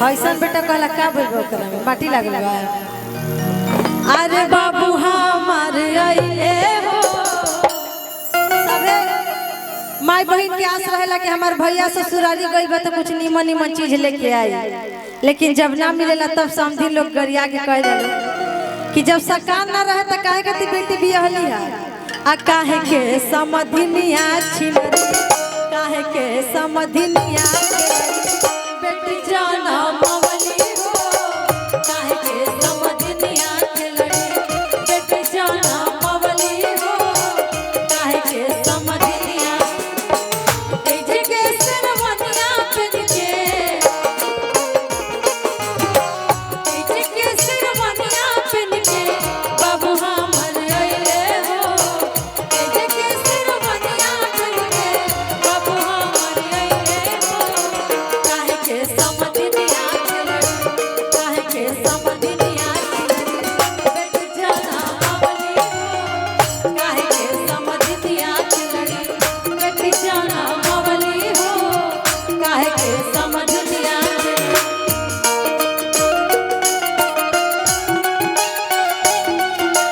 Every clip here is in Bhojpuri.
हईसन बेटा कहला का बोलबो करे में माटी लागल बा। अरे बाबू हमार आइले हो सबे माई बहन के आस रहेला कि हमार भैया ससुराली गइल बा तो कुछ नीमन नीमन चीज लेके आई, लेकिन जब ना मिलेला तब समझी लोग गरिया के कह देले कि जब सकान ना रहे त काहे के बेटी बियाहली है आ काहे के समधिनिया छिनरी काहे के समधिनिया बेटी जाना मवली हो काहे के समधिनिया खेलड़ी बेटी जाना मवली हो काहे के समधिनिया तेजे के सरवनिया पिन के तेजे के सरवनिया पिन के बाबू हमर आइले हो तेजे के सरवनिया पिन के बाबू हमर आइले हो काहे के समधिनिया खेलड़ी काहे के समधिनिया खेलड़ी बेटी जाना मवली हो काहे के समधिनिया खेलड़ी बेटी जाना मवली हो काहे के समधिनिया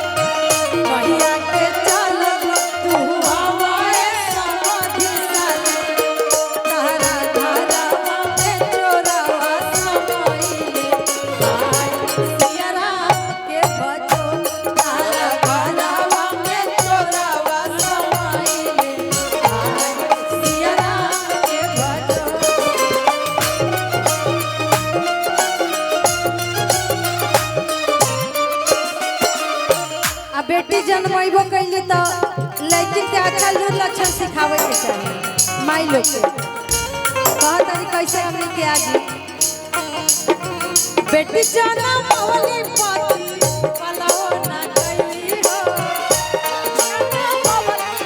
भैया के चल तू हवाए समधि साले तारा घरवा में चोरवा समइले भाई सियरा के बचो तारा घरवा में चोरवा समइले भाई सियरा के बचो। आ बेटी जन्मइबो कैली तो लड़की के अच्छा लूर लक्षण सिखावे के चाहिए माई लोग के कह तरी कैसे हमनी के आगे बेटी जन्म मवली पाती पलाओ ना कैली हो जन्म मवली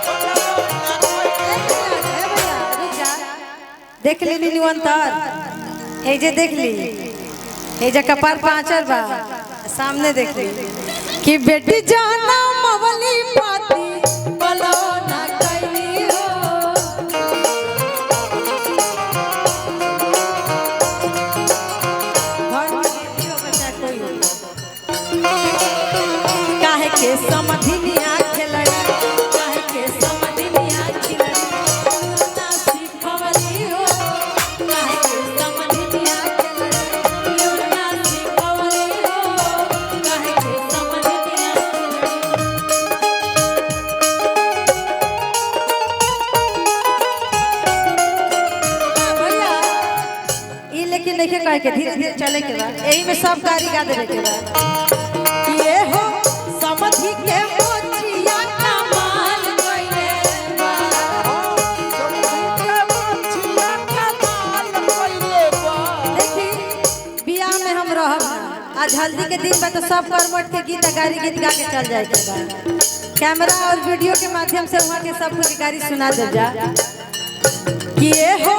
पलाओ ना कैली हे भैया रुक जा देख लेनी निवंतर ए जे देख ली ए जे कपार पांचर बा सामने देख ली कि बेटी जाना मवली पाती पलाओ ना कैली हो घर में बेटियों बच्चा कोई हो काहे के समधिनिया खेलड़ी काहे के समधिनिया खेलड़ी ना सिखवली हो काहे के समधिनिया खेलड़ी ना सिखवली हो काहे के समधिनिया भैया ई लेकिन देखे कहे के धीरे धीरे चले के बा एही में सब गाड़ी गा देवे के बा ये हो समधि के मोचिया कमाल कइले बा समधि के मोचिया कमाल कइले बा। देखी बियाह में हम रहब ना आज हल्दी के दिन बा तो सब करमट के गीत गाड़ी गीत गा के चल जाए के बा कैमरा और वीडियो के माध्यम से वहां के सब कुछ गाड़ी सुना दे जा कि ये हो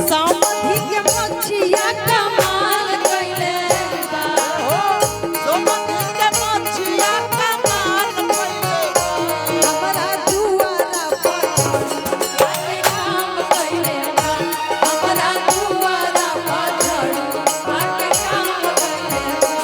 समधि के मोचिया कमाल कइले बा समधि के मोचिया कमाल कइले बा हमरा दुआरा पर आके काम कइले बा हमरा दुआरा पर आके काम कइले बा।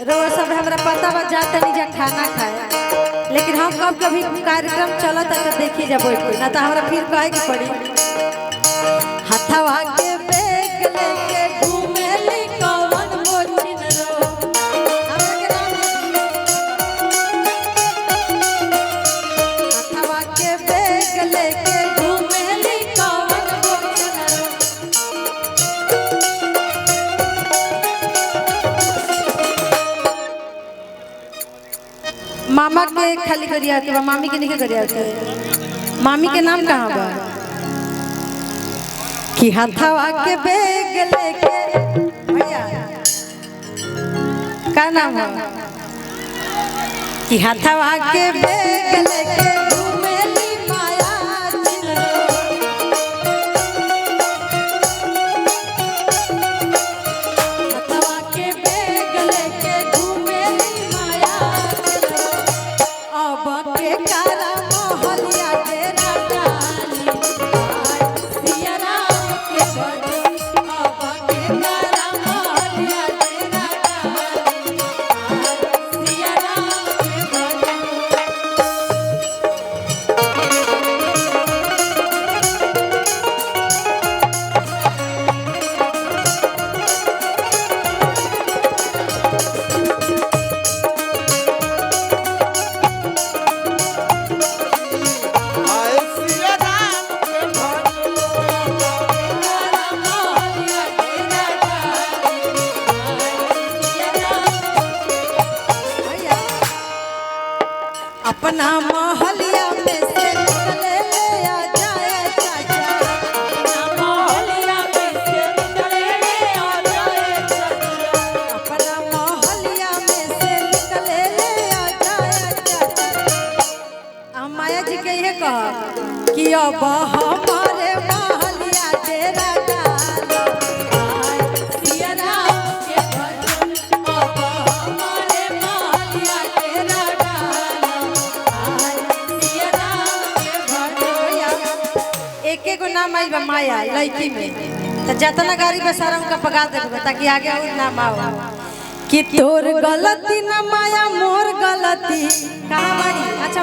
रोज सब हमरा पता बा जाता नहीं जा खाना खाए, लेकिन हम कब कभी कार्यक्रम चलता तो देखी जा बैठ के, ना तो हमरा फिर कहे के पड़ी हथवा के बैग लेके घूमेली कौन मोचिन रो हमरा के नाम हथवा के बैग लेके घूमेली कौन मोचिन रो। मामा के खाली करिया के बा, मामी के नहीं करिया के। मामी के नाम कहाँ बा कि हथवा के बेग लेके भैया का नाम है कि हथवा के बेग लेके घूमेली माया हथवा के बेग लेके घूमेली माया अब के कारा मोहलिया तेरा डाली सिया राम के भजन अब के कारा मोहलिया तेरा डाली सिया राम के भजन। अपना मोहलिया में से निकले ले आ जाए चाचा अपना मोहलिया में से निकले ले आ जाए चाचा अपना मोहलिया में से निकले ले आ जाए चाचा। हम माया जी के ये कह कि अब हमारे मोहलिया तेरा डालो सिया राम के भजन अब हमारे मोहलिया तेरा एक एक नाम आई बा माया लड़की में तो जितना गाड़ी में सारा उनका पका देबे ताकि आगे और नाम आओ कि तोर गलती ना माया मोर गलती कहां बाड़ी अच्छा।